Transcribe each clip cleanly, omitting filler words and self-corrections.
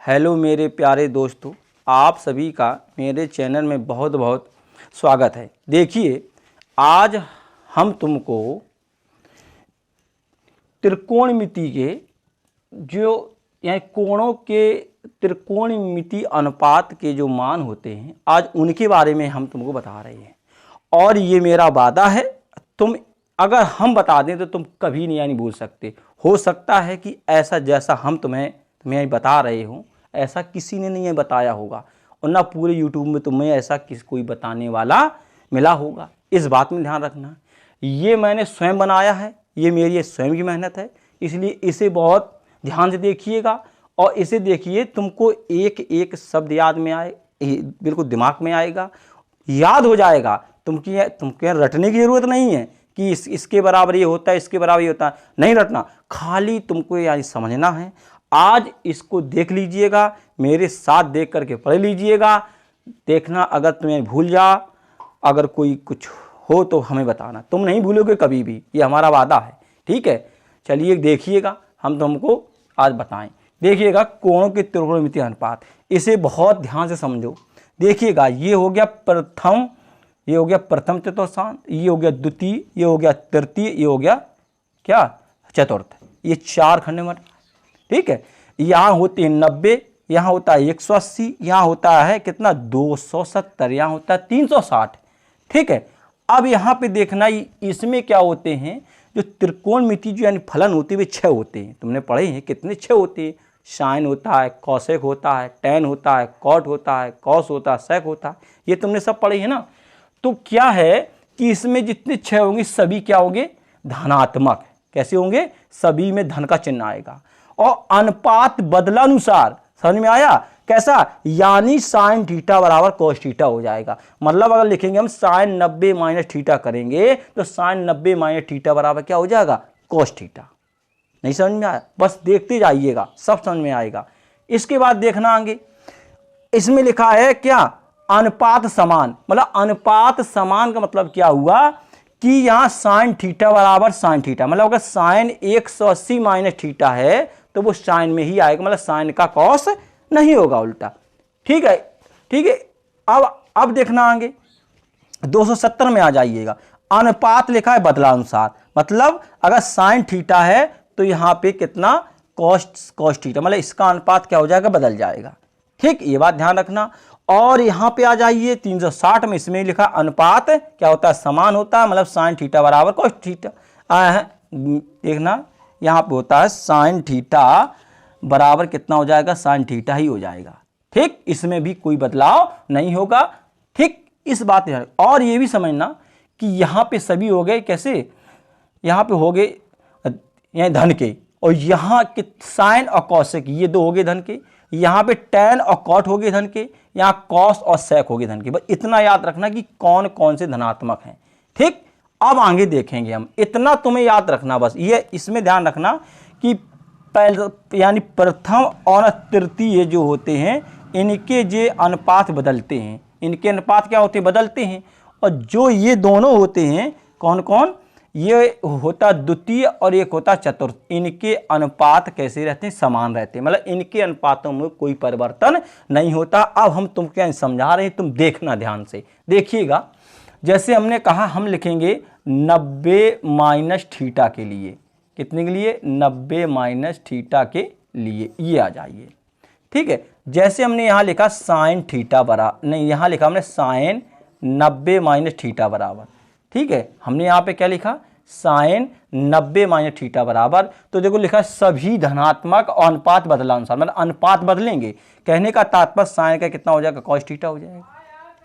Hello मेरे प्यारे दोस्तों, आप सभी का मेरे चैनल में बहुत बहुत स्वागत है। देखिए, आज हम तुमको त्रिकोणमिति के जो यानी कोणों के त्रिकोणमिति अनुपात के जो मान होते हैं, आज उनके बारे में हम तुमको बता रहे हैं। और ये मेरा वादा है, तुम अगर हम बता दें तो तुम कभी नहीं भूल सकते। हो सकता है कि ऐसा जैसा हम तुम्हें बता रहे हो ऐसा किसी ने नहीं बताया होगा, और ना पूरे यूट्यूब में तुम्हें ऐसा कोई बताने वाला मिला होगा। इस बात में ध्यान रखना, ये मैंने स्वयं बनाया है, ये मेरी स्वयं की मेहनत है, इसलिए इसे बहुत ध्यान से देखिएगा। और इसे देखिए, तुमको एक एक शब्द याद में आए, बिल्कुल दिमाग में आएगा, याद हो जाएगा। तुमके रटने की ज़रूरत नहीं है कि इसके बराबर ये होता है, इसके बराबर ये होता है, नहीं रटना, खाली तुमको यानी समझना है। आज इसको देख लीजिएगा, मेरे साथ देख करके पढ़ लीजिएगा। देखना, अगर तुम्हें भूल जा, अगर कोई कुछ हो तो हमें बताना, तुम नहीं भूलोगे कभी भी, ये हमारा वादा है। ठीक है, चलिए देखिएगा, हम तुमको आज बताएं। देखिएगा, कोणों के त्रिकोणमितीय अनुपात, इसे बहुत ध्यान से समझो। देखिएगा, ये हो गया प्रथम, ये हो गया प्रथम चतुर्थांश, ये हो गया द्वितीय, ये हो गया तृतीय, ये हो गया क्या चतुर्थ। ये चार खंड में, ठीक है। यहाँ होते हैं 90, यहाँ होता है 180, यहाँ होता है कितना 270, यहाँ होता है 360। ठीक है, अब यहाँ पे देखना, इसमें क्या होते हैं, जो त्रिकोणमिति जो यानी फलन होते हैं वे 6 होते हैं। तुमने पढ़े हैं कितने 6 होते हैं। साइन होता है, कॉसेक होता है, टैन होता है, कॉट होता है, कॉस होता है, सेक होता है, ये तुमने सब पढ़े हैं ना। तो क्या है कि इसमें जितने 6 होंगे सभी क्या होंगे, धनात्मक। कैसे होंगे, सभी में धन का चिन्ह आएगा। और अनुपात बदलानुसार, समझ में आया कैसा, यानी साइन थीटा बराबर कॉस थीटा हो जाएगा। मतलब अगर लिखेंगे हम साइन 90 माइनस थीटा करेंगे तो साइन 90 माइनस थीटा बराबर क्या हो जाएगा, कॉस थीटा। नहीं समझ में आया, बस देखते जाइएगा, सब समझ में आएगा। इसके बाद देखना आगे, इसमें लिखा है क्या, अनुपात समान। मतलब अनुपात समान का मतलब क्या हुआ कि यहाँ साइन थीटा बराबर साइन थीटा, मतलब अगर साइन 180 माइनस थीटा है तो वो साइन में ही आएगा, मतलब साइन का कॉस नहीं होगा, उल्टा। ठीक है, ठीक है। अब देखना आगे 270 में आ जाइएगा। अनुपात लिखा है बदलानुसार, मतलब अगर साइन थीटा है तो यहाँ पे कितना कॉस थीटा, मतलब इसका अनुपात क्या हो जाएगा, बदल जाएगा। ठीक, ये बात ध्यान रखना। और यहाँ पे आ जाइए 360 में, इसमें लिखा अनुपात क्या होता है, समान होता है, मतलब साइन थीटा बराबर कॉस थीटा। देखना, यहाँ पे होता है साइन थीटा बराबर कितना हो जाएगा, साइन थीटा ही हो जाएगा। ठीक, इसमें भी कोई बदलाव नहीं होगा। ठीक, इस बात है। और ये भी समझना कि यहाँ पे सभी हो गए कैसे, यहाँ पे हो गए यहाँ धन के, और यहाँ के साइन और कॉसेक ये दो हो गए धन के, यहाँ पे टैन और कॉट हो गए धन के, यहाँ कॉस और सेक हो गए धन के। बस इतना याद रखना कि कौन कौन से धनात्मक हैं। ठीक, अब आगे देखेंगे हम, इतना तुम्हें याद रखना बस। ये इसमें ध्यान रखना कि यानी प्रथम और तृतीय जो होते हैं इनके जे अनुपात बदलते हैं, इनके अनुपात क्या होते हैं, बदलते हैं। और जो ये दोनों होते हैं, कौन कौन, ये होता द्वितीय और एक होता चतुर्थ, इनके अनुपात कैसे रहते हैं, समान रहते हैं, मतलब इनके अनुपातों में कोई परिवर्तन नहीं होता। अब हम तुमको समझा रहे हैं, तुम देखना ध्यान से, देखिएगा। जैसे हमने कहा, हम लिखेंगे 90 माइनस थीटा के लिए, कितने के लिए, 90 माइनस थीटा के लिए, ये आ जाइए। ठीक है, जैसे हमने यहाँ लिखा साइन थीटा बराबर, नहीं यहाँ लिखा हमने साइन 90 माइनस थीटा बराबर। ठीक है, हमने यहाँ पे क्या लिखा, साइन 90 माइनस थीटा बराबर। तो देखो लिखा सभी धनात्मक और अनुपात बदलानुसार, मतलब अनुपात बदलेंगे, कहने का तात्पर्य साइन का कितना हो जाएगा, कॉस थीटा हो जाएगा।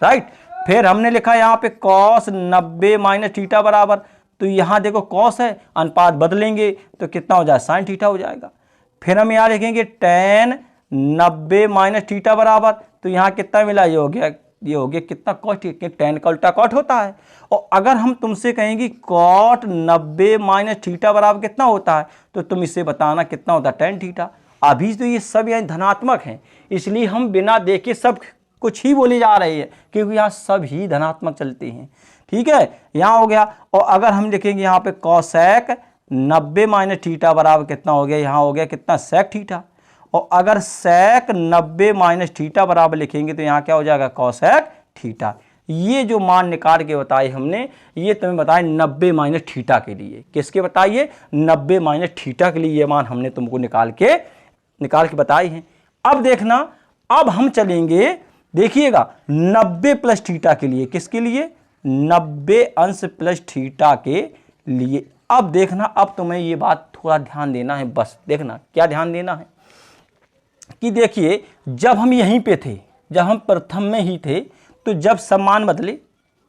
राइट, फिर हमने लिखा यहाँ पे कॉस 90 माइनस थीटा बराबर, तो यहाँ देखो कॉस है, अनुपात बदलेंगे तो कितना हो जाएगा, साइन थीटा हो जाएगा। फिर हम यहाँ लिखेंगे टैन 90 माइनस थीटा बराबर, तो यहाँ कितना मिला, ये हो गया कितना, कॉस थीटा, टैन का उल्टा कॉट होता है। और अगर हम तुमसे कहेंगे कॉट 90 माइनस थीटा बराबर कितना होता है, तो तुम इसे बताना कितना होता है, टैन थीटा। अभी तो ये सब यहाँ धनात्मक हैं, इसलिए हम बिना देखे सब कुछ ही बोले जा रहे हैं, क्योंकि यहाँ सब ही धनात्मक चलते हैं। ठीक है, यहाँ हो गया। और अगर हम लिखेंगे यहाँ पे कॉसेक 90 माइनस थीटा बराबर कितना हो गया, यहाँ हो गया कितना, सेक थीटा। और अगर सेक 90 माइनस थीटा बराबर लिखेंगे तो यहाँ क्या हो जाएगा कॉसेक थीटा। ये जो मान निकाल के बताए हमने, ये तुम्हें बताए 90 माइनस थीटा के लिए। किसके बताइए? 90 माइनस थीटा के लिए ये मान हमने तुमको निकाल के बताए हैं। अब देखना, अब हम चलेंगे, देखिएगा 90 प्लस थीटा के लिए। किसके लिए? 90 अंश प्लस थीटा के लिए। अब देखना, अब तुम्हें ये बात थोड़ा ध्यान देना है, बस देखना क्या ध्यान देना है कि देखिए जब हम यहीं पे थे, जब हम प्रथम में ही थे, तो जब समान बदले,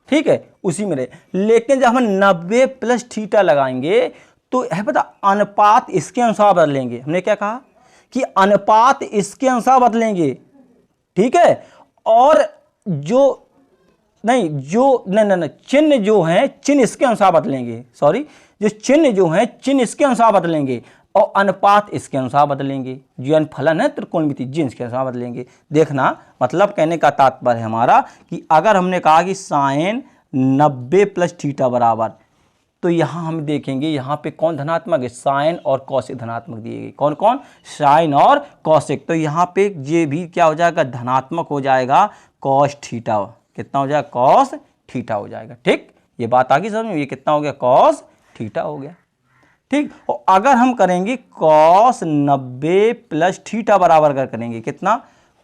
ठीक है, उसी में रहे। लेकिन जब हम 90 प्लस थीटा लगाएंगे तो है पता, अनुपात इसके अनुसार बदलेंगे। हमने क्या कहा कि अनुपात इसके अनुसार बदलेंगे, ठीक है। और जो नहीं चिन्ह जो हैं, चिन्ह इसके अनुसार बदलेंगे, सॉरी, जो चिन्ह जो हैं, चिन्ह इसके अनुसार बदलेंगे और अनुपात इसके अनुसार बदलेंगे। जो फलन है त्रिकोणमिति, जिन के अनुसार बदलेंगे। देखना, मतलब कहने का तात्पर्य हमारा कि अगर हमने कहा कि साइन 90 प्लस थीटा बराबर, तो यहाँ हम देखेंगे यहाँ पे कौन धनात्मक है? साइन और कौशिक धनात्मक दिए गए। कौन कौन? साइन और कौशिक। तो यहाँ पे ये भी क्या हो जाएगा? धनात्मक हो जाएगा, कॉस थीटा। कितना हो जाएगा? कॉस थीटा हो जाएगा। ठीक, ये बात आ गई समझ में? ये कितना हो गया? कॉस थीटा हो गया। ठीक, और अगर हम करेंगे कॉस 90 प्लस थीटा बराबर अगर करेंगे, कितना?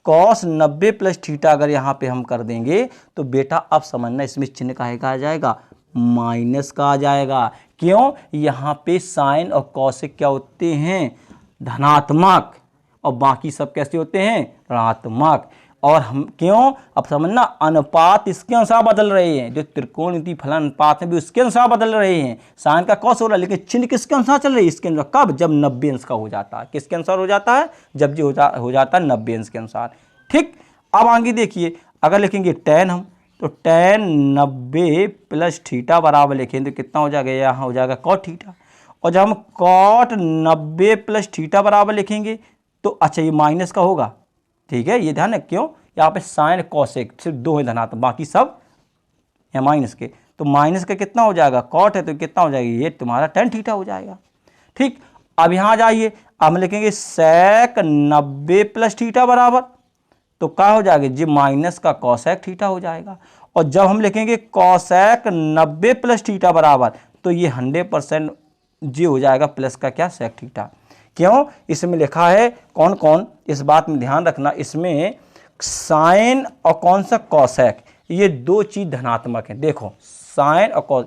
कॉस 90 प्लस थीटा अगर यहाँ पे हम कर देंगे तो बेटा अब समझना, इसमें चिन्ह काहे का आ जाएगा? माइनस का आ जाएगा। क्यों? यहाँ पे साइन और कॉसेक क्या होते हैं? धनात्मक, और बाकी सब कैसे होते हैं? ऋणात्मक। और हम क्यों? अब समझना, अनुपात इसके अनुसार बदल रहे हैं। जो त्रिकोणमिति फलन अनुपात है भी उसके अनुसार बदल रहे हैं। साइन का कॉस हो रहा है, लेकिन चिन्ह किसके अनुसार चल रही है? इसके अनुसार। कब? जब 90 अंश का हो जाता है। किसके अनुसार हो जाता है? जब जो हो जाता है 90 अंश के अनुसार। ठीक, अब आगे देखिए, अगर लिखेंगे tan हम, तो tan 90 प्लस थीटा बराबर लिखेंगे तो कितना हो जाएगा? यहाँ हो जाएगा cot थीटा। और जब हम cot 90 प्लस थीटा बराबर लिखेंगे तो अच्छा ये माइनस का होगा, ठीक है, ये ध्यान है। क्यों? यहाँ पे साइन कॉसेक सिर्फ दो है धनात्मक, बाकी सब है माइनस के। तो माइनस का कितना हो जाएगा? कॉट है तो कितना हो जाएगा? ये तुम्हारा tan थीटा हो जाएगा। ठीक, अब यहाँ जाइए, अब हम लिखेंगे सेक 90 प्लस थीटा बराबर, तो क्या हो जाएगा? जी माइनस का कॉसेक थीटा हो जाएगा। और जब हम लिखेंगे कॉसेक 90 प्लस थीटा बराबर, तो ये 100% जी हो जाएगा प्लस का क्या? Sec theta. क्यों? इसमें लिखा है कौन कौन, इस बात में ध्यान रखना, इसमें साइन और कौन सा? कॉसेक, ये दो चीज धनात्मक है। देखो साइन और कॉस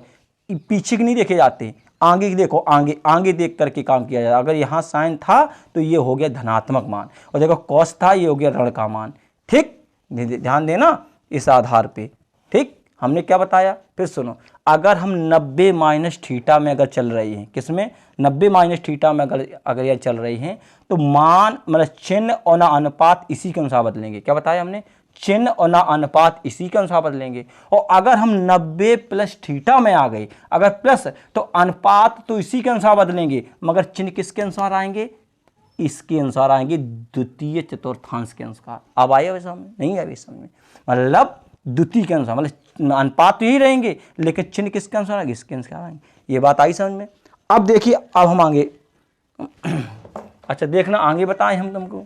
पीछे की नहीं देखे जाते, आगे की देखो, आगे देख करके काम किया जाए। अगर यहाँ साइन था तो ये हो गया धनात्मक मान, और देखो कॉस था, ये हो गया ऋण का मान। ठीक, ध्यान देना इस आधार पे। ठीक, हमने क्या बताया? फिर सुनो, अगर हम 90 माइनस थीटा में अगर चल रही हैं, किसमें? 90 माइनस थीटा में अगर ये चल रही हैं, तो मान मतलब चिन्ह और ना अनुपात इसी के अनुसार बदलेंगे। क्या बताया हमने? चिन्ह और ना अनुपात इसी के अनुसार बदलेंगे। और अगर हम 90 प्लस थीटा में आ गए, अगर प्लस, तो अनुपात तो इसी के अनुसार बदलेंगे, मगर चिन्ह किसके अनुसार आएंगे? इसके अनुसार आएंगे, द्वितीय चतुर्थांश के अनुसार। अब आया वैसा समझ? नहीं आया वैसा समझ में? मतलब द्वितीय के अनुसार, मतलब अनुपात तो यही रहेंगे, लेकिन चिन्ह किसके अनुसार आएंगे? इसके अनुसार आएंगे। ये बात आई समझ में? अब देखिए, अब हम आगे अच्छा देखना, आगे बताएं हम तुमको।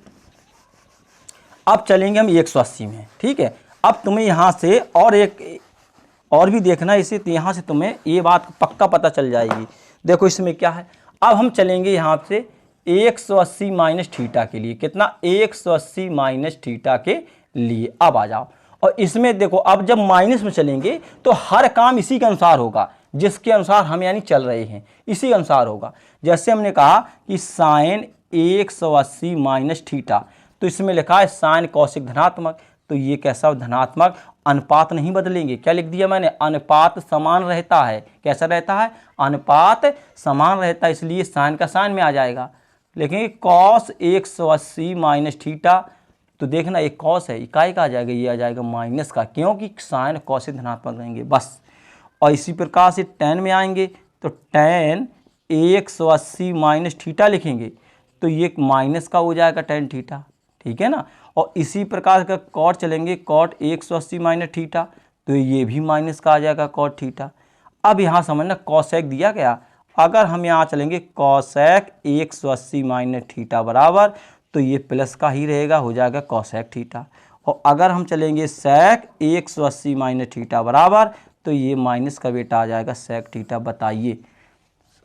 अब चलेंगे हम 180 में। ठीक है, अब तुम्हें यहाँ से और भी देखना, इसे तो यहाँ से तुम्हें ये बात पक्का पता चल जाएगी। देखो इसमें क्या है, अब हम चलेंगे यहाँ से 180 माइनस थीटा के लिए। कितना? 180 माइनस थीटा के लिए। अब आ जाओ, और इसमें देखो, अब जब माइनस में चलेंगे तो हर काम इसी के अनुसार होगा, जिसके अनुसार हम यानी चल रहे हैं, इसी के अनुसार होगा। जैसे हमने कहा कि साइन 180 माइनस थीटा, तो इसमें लिखा है साइन कौशिक धनात्मक, तो ये कैसा? धनात्मक। अनुपात नहीं बदलेंगे। क्या लिख दिया मैंने? अनुपात समान रहता है। कैसा रहता है? अनुपात समान रहता है, इसलिए साइन का साइन में आ जाएगा। लेकिन कॉस 180 माइनस थीटा, तो देखना एक कॉस है, इकाई का आ जाएगा, ये आ जाएगा माइनस का, क्योंकि साइन कॉस धनात्मक रहेंगे बस। और इसी प्रकार से tan में आएंगे, तो tan 180 माइनस थीटा लिखेंगे, तो ये माइनस का हो जाएगा tan थीटा। ठीक है ना? और इसी प्रकार का कॉट चलेंगे, कॉट 180 माइनस थीटा, तो ये भी माइनस का आ जाएगा कॉट थीटा। अब यहाँ समझना कॉसेक दिया गया, अगर हम यहाँ चलेंगे कॉसेक 180 माइनस थीटा बराबर, तो ये प्लस का ही रहेगा, हो जाएगा कोसेक थीटा। और अगर हम चलेंगे सेक 180 माइनस थीटा बराबर, तो ये माइनस का बेटा आ जाएगा सेक थीटा। बताइए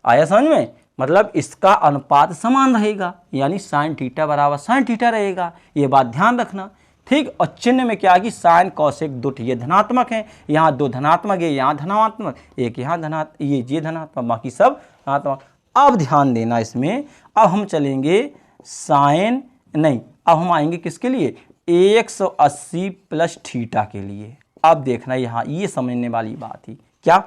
आया समझ में? मतलब इसका अनुपात समान रहेगा, यानी साइन थीटा बराबर साइन थीटा रहेगा, ये बात ध्यान रखना। ठीक, और चिन्ह में क्या है कि साइन कोसेक दो ये धनात्मक है, यहाँ दो धनात्मक है, यहाँ धनात्मक, एक यहाँ धनात्मक, ये धनात्मक, बाकी सब धनात्मक। अब ध्यान देना इसमें, अब हम चलेंगे साइन नहीं, अब हम आएंगे किसके लिए? 180 प्लस थीटा के लिए। अब देखना यहाँ ये समझने वाली बात थी क्या,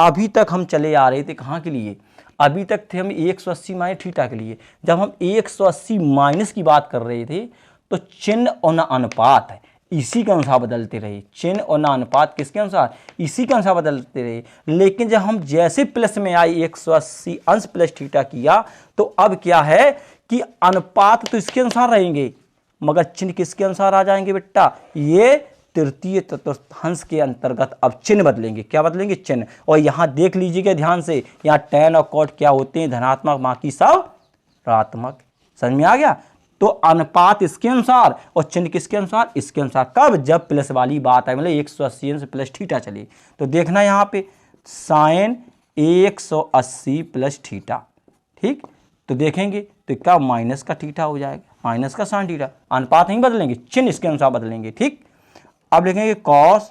अभी तक हम चले आ रहे थे कहाँ के लिए? अभी तक थे हम 180 माइनस थीटा के लिए। जब हम 180 माइनस की बात कर रहे थे तो चिन्ह और ना अनुपात है इसी के अनुसार बदलते रहे, चिन्ह और ना अनुपात किसके अनुसार? इसी के अनुसार बदलते रहे। लेकिन जब हम जैसे प्लस में आए 180 अंश प्लस थीटा किया, तो अब क्या है कि अनुपात तो इसके अनुसार रहेंगे, मगर चिन्ह किसके अनुसार आ जाएंगे बेटा? ये तृतीय चतुर्थांश के अंतर्गत अब चिन्ह बदलेंगे। क्या बदलेंगे? चिन्ह। और यहाँ देख लीजिएगा ध्यान से, यहाँ tan और cot क्या होते हैं? धनात्मक, बाकी सब ऋणात्मक। समझ में आ गया? तो अनुपात इसके अनुसार और चिन्ह किसके अनुसार? इसके अनुसार। कब? जब प्लस वाली बात है, मतलब 180 से प्लस थीटा चले। तो देखना यहाँ पे साइन 180 प्लस थीटा, ठीक, तो देखेंगे तो क्या माइनस का थीटा हो जाएगा, माइनस का साइन थीटा। अनुपात नहीं बदलेंगे, चिन्ह इसके अनुसार बदलेंगे। ठीक, अब लिखेंगे कॉस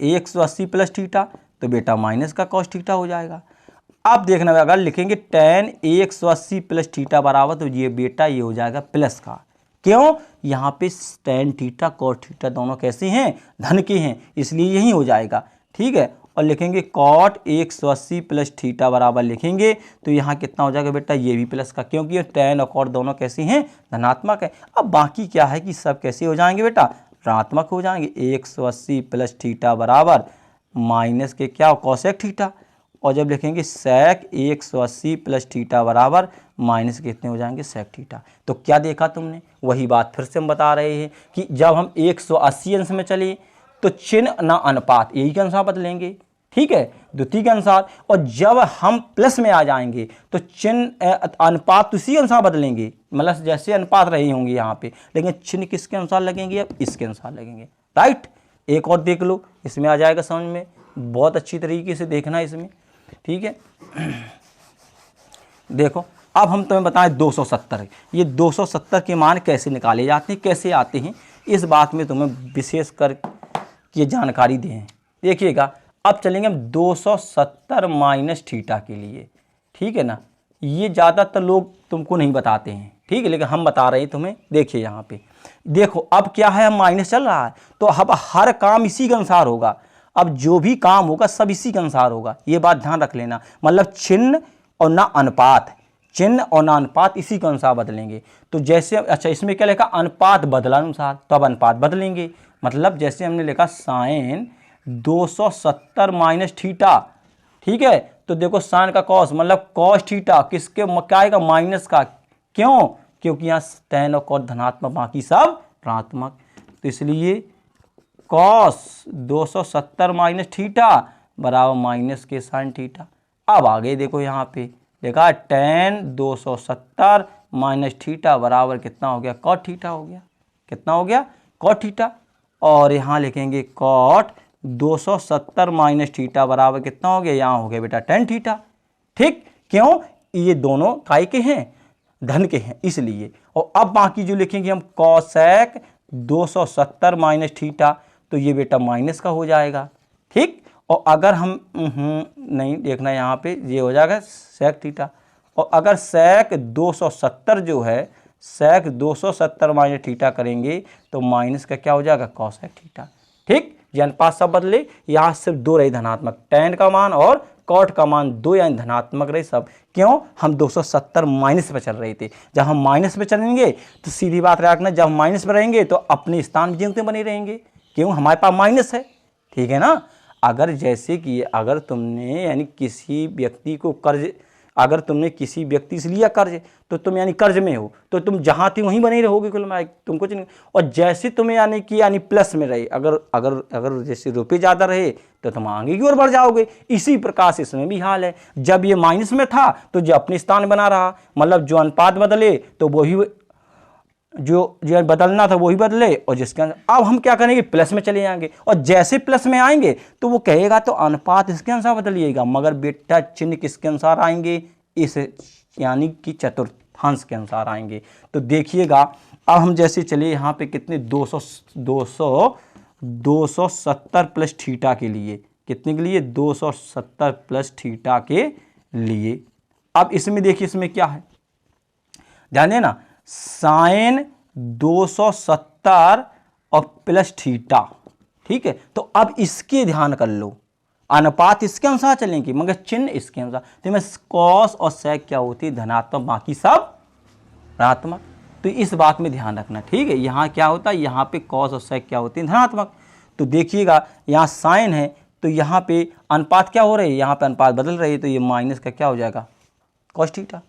180 प्लस थीटा, तो बेटा माइनस का कॉस थीटा हो जाएगा। अब देखना अगर लिखेंगे tan 180 प्लस थीटा बराबर, तो ये बेटा ये हो जाएगा प्लस का। क्यों? यहाँ पे tan थीटा कॉस थीटा दोनों कैसे हैं? धन के हैं, इसलिए यही हो जाएगा। ठीक है, और लिखेंगे cot 180 प्लस थीटा बराबर लिखेंगे, तो यहाँ कितना हो जाएगा बेटा? ये भी प्लस का, क्योंकि tan और cot दोनों कैसे हैं? धनात्मक है। अब बाकी क्या है कि सब कैसे हो जाएंगे बेटा? ऋणात्मक हो जाएंगे। 180 प्लस थीटा बराबर माइनस के क्या? Cosec theta. और जब लिखेंगे सेक 180 प्लस थीटा बराबर माइनस कितने हो जाएंगे? Sec theta. तो क्या देखा तुमने? वही बात फिर से हम बता रहे हैं कि जब हम 180 अंश में चले तो चिन्ह ना अनुपात यही के अनुसार बदलेंगे, ठीक है, द्वितीय के अनुसार। और जब हम प्लस में आ जाएंगे तो चिन्ह अनुपात उसी अनुसार बदलेंगे, मतलब जैसे अनुपात रहे होंगे यहाँ पे, लेकिन चिन्ह किसके अनुसार लगेंगे? अब इसके अनुसार लगेंगे। राइट, एक और देख लो, इसमें आ जाएगा समझ में, बहुत अच्छी तरीके से देखना इसमें। ठीक है, देखो अब हम तुम्हें बताएं 270, ये 270 के मान कैसे निकाले जाते हैं, कैसे आते हैं, इस बात में तुम्हें विशेष कर ये जानकारी दें। देखिएगा, अब चलेंगे हम 270 माइनस थीटा के लिए। ठीक है ना, ये ज़्यादातर लोग तुमको नहीं बताते हैं, ठीक है, लेकिन हम बता रहे हैं तुम्हें। देखिए यहाँ पे देखो, अब क्या है, माइनस चल रहा है, तो अब हर काम इसी के अनुसार होगा। अब जो भी काम होगा सब इसी के अनुसार होगा, ये बात ध्यान रख लेना। मतलब चिन्ह और ना अनुपात, चिन्ह और ना अनुपात इसी के अनुसार बदलेंगे। तो जैसे अच्छा इसमें क्या लिखा? अनुपात बदला अनुसार, तो अब अनुपात बदलेंगे। मतलब जैसे हमने लिखा साइन 270 माइनस थीटा, ठीक है, तो देखो साइन का कॉस मतलब कॉस थीटा किसके क्या आएगा? माइनस का। क्यों? क्योंकि यहाँ tan और cot धनात्मक, बाकी सब ऋणात्मक, तो इसलिए कॉस 270 माइनस थीटा बराबर माइनस के साइन थीटा। अब आगे देखो यहाँ पे देखा tan 270 माइनस थीटा बराबर कितना हो गया? cot थीटा हो गया। कितना हो गया? cot theta. और यहाँ लिखेंगे cot 270 माइनस थीटा बराबर कितना हो गया? यहाँ हो गया बेटा tan थीटा। ठीक, क्यों? ये दोनों काय के हैं? धन के हैं, इसलिए। और अब बाकी जो लिखेंगे हम कोसेक 270 माइनस थीटा, तो ये बेटा माइनस का हो जाएगा। ठीक, और अगर हम नहीं देखना यहाँ पे, ये हो जाएगा सेक थीटा। और अगर सेक 270 जो है, सेक 270 माइनस थीटा करेंगे तो माइनस का क्या हो जाएगा? Cosec theta. ठीक, ये अनुपात सब बदले, यहाँ सिर्फ दो रहे धनात्मक, tan का मान और cot का मान दो, यानी धनात्मक रहे सब। क्यों? हम 270 माइनस पे चल रहे थे। जब हम माइनस पे चलेंगे तो सीधी बात रखना, जब माइनस पे रहेंगे तो अपने स्थान भी बने रहेंगे। क्यों? हमारे पास माइनस है, ठीक है ना। अगर जैसे कि अगर तुमने यानी किसी व्यक्ति को कर्ज, अगर तुमने किसी व्यक्ति से लिया कर्ज, तो तुम यानी कर्ज में हो, तो तुम जहाँ थी वहीं बने रहोगे कुल मिला, तुम कुछ नहीं। और जैसे तुम्हें यानी कि यानी प्लस में रहे, अगर अगर अगर जैसे रुपये ज़्यादा रहे तो तुम आगे की ओर बढ़ जाओगे। इसी प्रकार से इसमें भी हाल है। जब ये माइनस में था तो जो अपने स्थान बना रहा, मतलब जो अनुपात बदले तो वही जो जो बदलना था वही बदले, और जिसके अब हम क्या करेंगे, प्लस में चले जाएंगे, और जैसे प्लस में आएंगे तो वो कहेगा तो अनुपात इसके अनुसार बदलिएगा, मगर बेटा चिन्ह किसके अनुसार आएंगे, इस यानी कि चतुर्थांश के अनुसार आएंगे। तो देखिएगा अब हम जैसे चले यहाँ पे कितने 270 प्लस थीटा के लिए, कितने के लिए 270 प्लस थीटा के लिए। अब इसमें देखिए इसमें क्या है, ध्यान देना, साइन 270 और प्लस थीटा, ठीक है। तो अब इसके ध्यान कर लो, अनुपात इसके अनुसार चलेंगे मगर चिन्ह इसके अनुसार। तो मैं कॉस और सेक क्या होती है, धनात्मक, बाकी सब ऋणात्मक। तो इस बात में ध्यान रखना, ठीक है। यहाँ क्या होता है, यहाँ पे कॉस और सेक क्या होती है, धनात्मक। तो देखिएगा यहाँ साइन है तो यहाँ पे अनुपात क्या हो रही है, यहाँ पे अनुपात बदल रही है, तो ये माइनस का क्या हो जाएगा, कॉस थीटा।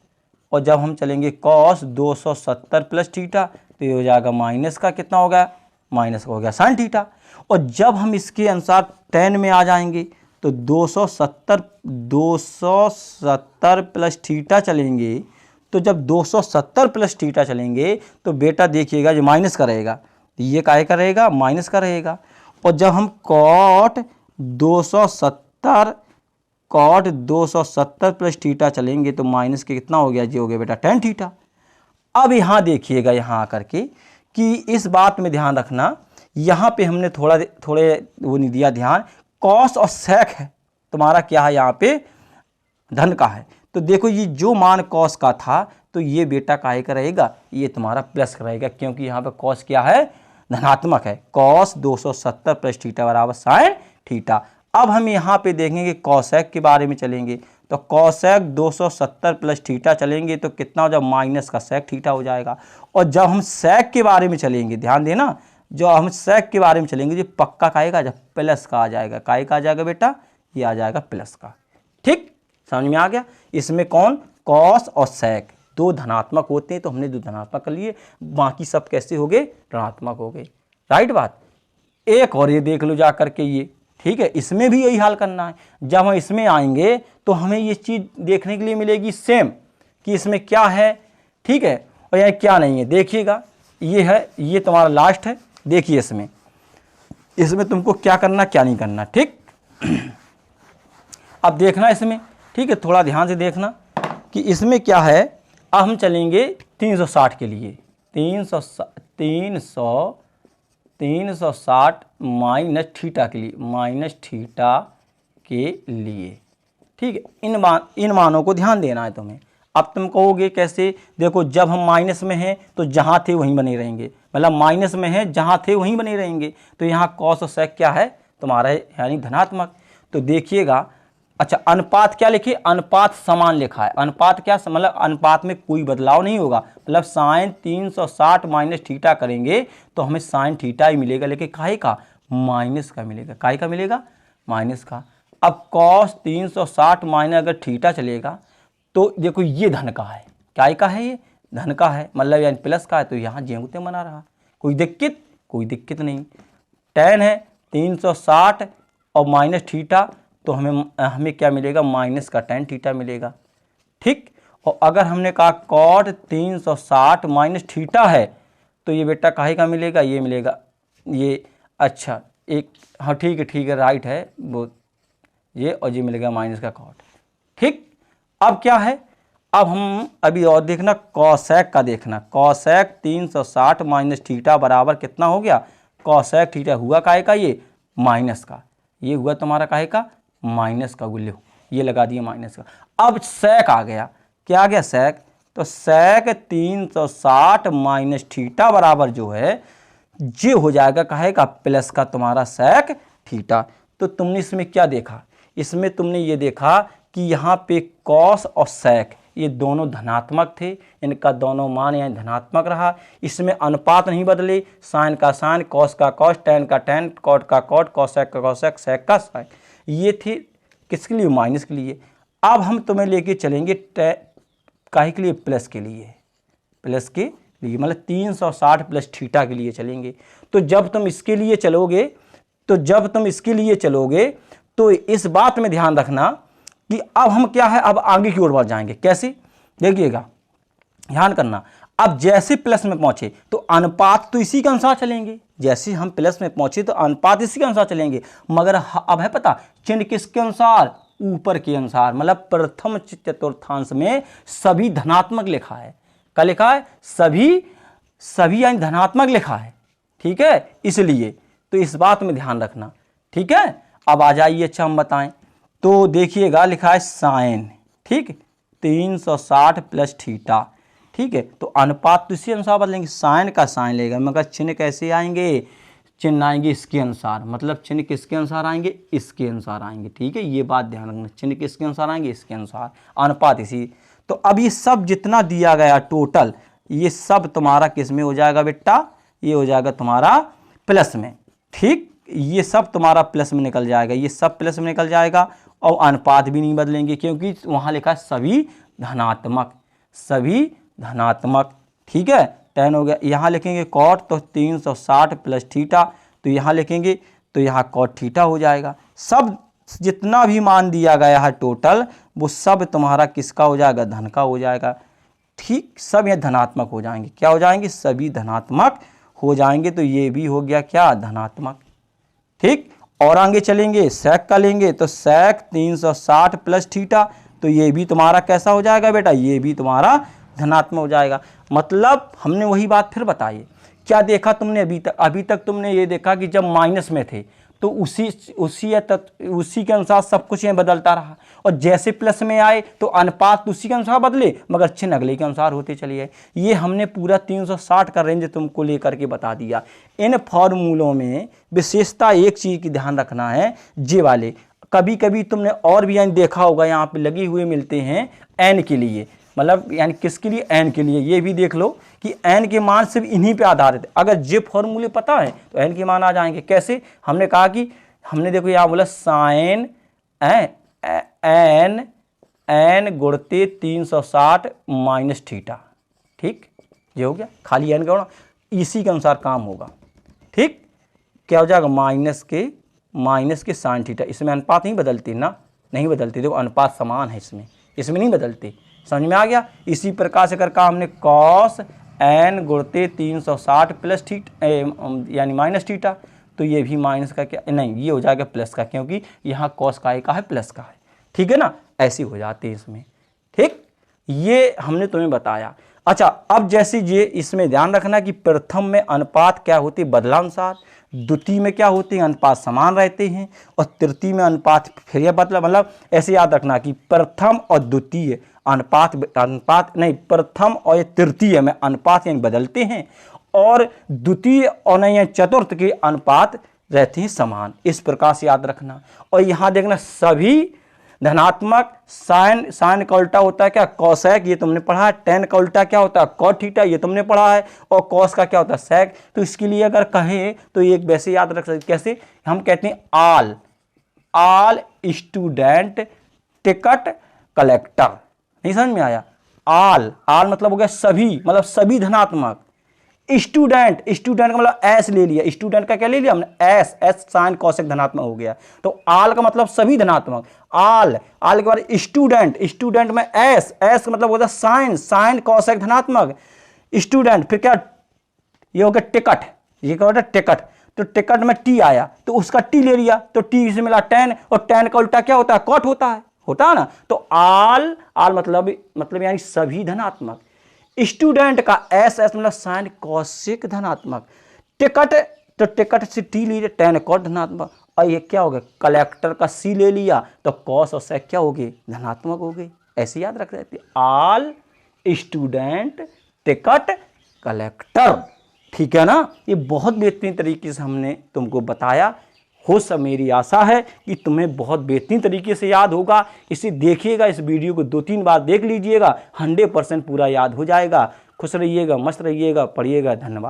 और जब हम चलेंगे कॉस 270 प्लस थीटा तो ये हो जाएगा माइनस का कितना हो गया, माइनस का हो गया साइन थीटा। और जब हम इसके अनुसार टेन में आ जाएंगे तो 270 प्लस थीटा चलेंगे, तो जब 270 प्लस थीटा चलेंगे तो बेटा देखिएगा जो माइनस का रहेगा, ये काहे का रहेगा, माइनस का रहेगा। और जब हम कॉट 270 प्लस थीटा चलेंगे तो माइनस के कितना हो गया, जी हो गया बेटा टेन थीटा। अब यहाँ देखिएगा यहाँ आकर के कि इस बात में ध्यान रखना, यहाँ पे हमने थोड़े वो नहीं दिया ध्यान, कॉस और सेक है तुम्हारा क्या है, यहाँ पे धन का है। तो देखो ये जो मान कॉस का था तो ये बेटा काहे का रहेगा, ये तुम्हारा प्लस का रहेगा, क्योंकि यहाँ पे कॉस क्या है, धनात्मक है। कॉस 270 प्लस थीटा बराबर साइन थीटा। अब हम यहाँ पे देखेंगे कॉसेक के बारे में चलेंगे, तो कॉसेक 270 प्लस थीटा चलेंगे तो कितना हो जाएगा, माइनस का सेक थीटा हो जाएगा। और जब हम सेक के बारे में चलेंगे, ध्यान देना, जो हम सेक के बारे में चलेंगे जो पक्का काहेगा, जब प्लस का आ जाएगा, काहे का आ जाएगा बेटा, ये आ जाएगा प्लस का। ठीक, समझ में आ गया। इसमें कौन, कॉस और सेक दो धनात्मक होते हैं, तो हमने दो धनात्मक कर लिए, बाकी सब कैसे हो गए, ऋणात्मक हो गए। राइट बात। एक और ये देख लो जा करके ये, ठीक है, इसमें भी यही हाल करना है। जब हम इसमें आएंगे तो हमें ये चीज़ देखने के लिए मिलेगी सेम, कि इसमें क्या है, ठीक है, और यहाँ क्या नहीं है। देखिएगा ये है, ये तुम्हारा लास्ट है, देखिए इसमें तुमको क्या करना क्या नहीं करना, ठीक। अब देखना इसमें, ठीक है, थोड़ा ध्यान से देखना कि इसमें क्या है। अब हम चलेंगे 360 के लिए, 360 माइनस थीटा के लिए, माइनस थीटा के लिए, ठीक है। इन मानों को ध्यान देना है तुम्हें। अब तुम कहोगे कैसे, देखो जब हम माइनस में हैं तो जहाँ थे वहीं बने रहेंगे, मतलब माइनस में है जहाँ थे वहीं बने रहेंगे। तो यहाँ कॉस और सेक क्या है तुम्हारा, यानी धनात्मक। तो देखिएगा, अच्छा अनुपात क्या लिखे, अनुपात समान लिखा है। अनुपात क्या, मतलब अनुपात में कोई बदलाव नहीं होगा, मतलब साइन 360 माइनस थीटा करेंगे तो हमें साइन थीटा ही मिलेगा, लेकिन काहे का, माइनस का मिलेगा। काहे का मिलेगा, माइनस का। अब कॉस 360 माइनस अगर थीटा चलेगा तो देखो ये धन का है, काय का है, ये धन का है, मतलब यानी प्लस का है, तो यहाँ ज्यों त्यों बना रहा, कोई दिक्कत नहीं। टेन है 360 और माइनस थीटा, तो हमें क्या मिलेगा, माइनस का टेन थीटा मिलेगा, ठीक। और अगर हमने कहा कॉट 360 माइनस थीटा है तो ये बेटा काहे का मिलेगा, ये मिलेगा ये, अच्छा एक, हाँ ठीक है राइट है वो, ये और ये मिलेगा माइनस का कॉट, ठीक। अब क्या है, अब हम अभी और देखना कॉसेक का देखना। कॉसेक 360 माइनस थीटा बराबर कितना हो गया, कॉसेक थीटा हुआ काहे का, ये माइनस का, ये हुआ तुम्हारा काहे का, माइनस का। गुल्ले ये लगा दिए माइनस का। अब सेक आ गया, क्या आ गया, सेक। तो सेक 360 माइनस थीटा बराबर जो है ये हो जाएगा काहे का, प्लस का तुम्हारा सेक थीटा। तो तुमने इसमें क्या देखा, इसमें तुमने ये देखा कि यहाँ पे कॉस और सेक ये दोनों धनात्मक थे, इनका दोनों मान यहाँ धनात्मक रहा। इसमें अनुपात नहीं बदले, साइन का साइन, कॉस का कॉस, टेन का टेन, कॉट का कॉट, कॉसेक का कॉसेक, सेक का सेक, ये थे किसके लिए, माइनस के लिए। अब हम तुम्हें लेके चलेंगे काहे के लिए, प्लस के लिए, प्लस के लिए, मतलब 360 प्लस थीटा के लिए चलेंगे। तो जब तुम इसके लिए चलोगे तो इस बात में ध्यान रखना कि अब हम क्या है, अब आगे की ओर बढ़ जाएंगे। कैसे, देखिएगा ध्यान करना। अब जैसे प्लस में पहुंचे तो अनुपात तो इसी के अनुसार चलेंगे, जैसे हम प्लस में पहुंचे तो अनुपात इसी के अनुसार चलेंगे, मगर अब है पता चिन्ह किसके अनुसार, ऊपर के अनुसार। मतलब प्रथम चतुर्थांश में सभी धनात्मक लिखा है। क्या लिखा है? सभी यानी धनात्मक लिखा है। ठीक है, इसलिए तो इस बात में ध्यान रखना। ठीक है, अब आ जाइए, अच्छा हम बताएं तो देखिएगा लिखा है साइन, ठीक, 360 प्लस थीटा। ठीक है, तो अनुपात तो इसी अनुसार बदलेंगे, साइन का साइन लेगा, मगर चिन्ह कैसे आएंगे, चिन्ह आएंगे इसके अनुसार। मतलब चिन्ह किसके अनुसार आएंगे, इसके अनुसार आएंगे। ठीक है, ये बात ध्यान रखना, चिन्ह किसके अनुसार आएंगे, इसके अनुसार, अनुपात इसी। तो अब ये सब जितना दिया गया टोटल, ये सब तुम्हारा किस में हो जाएगा बेटा, ये हो जाएगा तुम्हारा प्लस में। ठीक, ये सब तुम्हारा प्लस में निकल जाएगा, ये सब प्लस में निकल जाएगा, और अनुपात भी नहीं बदलेंगे क्योंकि वहाँ लिखा है सभी धनात्मक, सभी धनात्मक। ठीक है, tan हो गया, यहाँ लिखेंगे cot तो 360 प्लस थीटा, तो यहाँ लिखेंगे तो यहाँ cot थीटा हो जाएगा। सब जितना भी मान दिया गया है टोटल, वो सब तुम्हारा किसका हो जाएगा, धन का हो जाएगा। ठीक, सब ये धनात्मक हो जाएंगे, क्या हो जाएंगे, सभी धनात्मक हो जाएंगे। तो ये भी हो गया क्या, धनात्मक। ठीक, और आगे चलेंगे, sec का लेंगे तो sec 360 प्लस थीटा, तो ये भी तुम्हारा कैसा हो जाएगा बेटा, ये भी तुम्हारा धनात्मक हो जाएगा। मतलब हमने वही बात फिर बताई। क्या देखा तुमने अभी तक तुमने ये देखा कि जब माइनस में थे तो उसी के अनुसार सब कुछ ये बदलता रहा, और जैसे प्लस में आए तो अनुपात उसी के अनुसार बदले, मगर चिन्ह अगले के अनुसार होते चले आए। ये हमने पूरा 360 का रेंज तुमको लेकर के बता दिया। इन फॉर्मूलों में विशेषता एक चीज़ की ध्यान रखना है, जे वाले कभी कभी तुमने और भी यानी देखा होगा, यहाँ पे लगे हुए मिलते हैं एन के लिए, मतलब यानी किसके लिए, एन के लिए। ये भी देख लो कि एन के मान सिर्फ इन्हीं पे आधारित है। अगर जे फॉर्मूले पता है तो एन के मान आ जाएंगे। कैसे, हमने कहा कि हमने देखो यहाँ बोला साइन एन गुणते 360 माइनस थीटा। ठीक, ये हो गया, खाली एन का होना, इसी के अनुसार काम होगा। ठीक, क्या हो जाएगा, माइनस के साइन थीटा। इसमें अनुपात नहीं बदलती ना, नहीं बदलती, देखो अनुपात समान है, इसमें नहीं बदलती। समझ में आ गया। इसी प्रकार से कर कहा हमने कॉस एन गुणते 360 प्लस थीटा यानी माइनस थीटा, तो ये भी माइनस का क्या नहीं, ये हो जाएगा प्लस का, क्योंकि यहाँ कॉस का है प्लस का है। ठीक है ना, ऐसी हो जाती है इसमें। ठीक, ये हमने तुम्हें बताया। अच्छा, अब जैसे ये इसमें ध्यान रखना कि प्रथम में अनुपात क्या होती है, बदलानुसार, द्वितीय में क्या होते हैं, अनुपात समान रहते हैं, और तृतीय में अनुपात फिर यह मतलब ऐसे याद रखना कि प्रथम और द्वितीय अनुपात नहीं, प्रथम और तृतीय में अनुपात यानी बदलते हैं, और द्वितीय और नहीं चतुर्थ के अनुपात रहते हैं समान। इस प्रकार से याद रखना। और यहाँ देखना सभी धनात्मक, साइन का उल्टा होता है क्या, कॉसेक, ये तुमने पढ़ा है। टेन का उल्टा क्या होता है, कॉट थीटा, ये तुमने पढ़ा है। और कॉस का क्या होता है, सेक। तो इसके लिए अगर कहें तो एक वैसे याद रख सकते, कैसे हम कहते हैं, आल स्टूडेंट टिकट कलेक्टर। नहीं समझ में आया, आल मतलब हो गया सभी, मतलब सभी धनात्मक। स्टूडेंट का मतलब एस ले लिया, स्टूडेंट का क्या ले लिया हमने, एस साइन कॉसेक धनात्मक हो गया। तो आल का मतलब सभी धनात्मक, आल के बाद स्टूडेंट में एस का मतलब होता है साइन कॉसेक धनात्मक, स्टूडेंट। फिर क्या, ये हो गया टिकट, ये क्या होता है टिकट, तो टिकट में टी आया तो उसका टी ले लिया, तो टी से मिला टेन, और टेन का उल्टा क्या होता है, कॉट होता है ना। तो आल मतलब यानी सभी धनात्मक। स्टूडेंट का एस मतलब साइन कॉसेक धनात्मक। टिकट से टी लीजिए, टेन कॉट धनात्मक। और ये क्या हो गया, कलेक्टर का सी ले लिया, तो कॉस और सेक क्या हो गए, धनात्मक हो गए। ऐसे याद रख रहे थे, आल स्टूडेंट टिकट कलेक्टर। ठीक है ना, ये बहुत बेहतरीन तरीके से हमने तुमको बताया। हो सब मेरी आशा है कि तुम्हें बहुत बेहतरीन तरीके से याद होगा। इसे देखिएगा, इस वीडियो को 2-3 बार देख लीजिएगा, 100% पूरा याद हो जाएगा। खुश रहिएगा, मस्त रहिएगा, पढ़िएगा। धन्यवाद।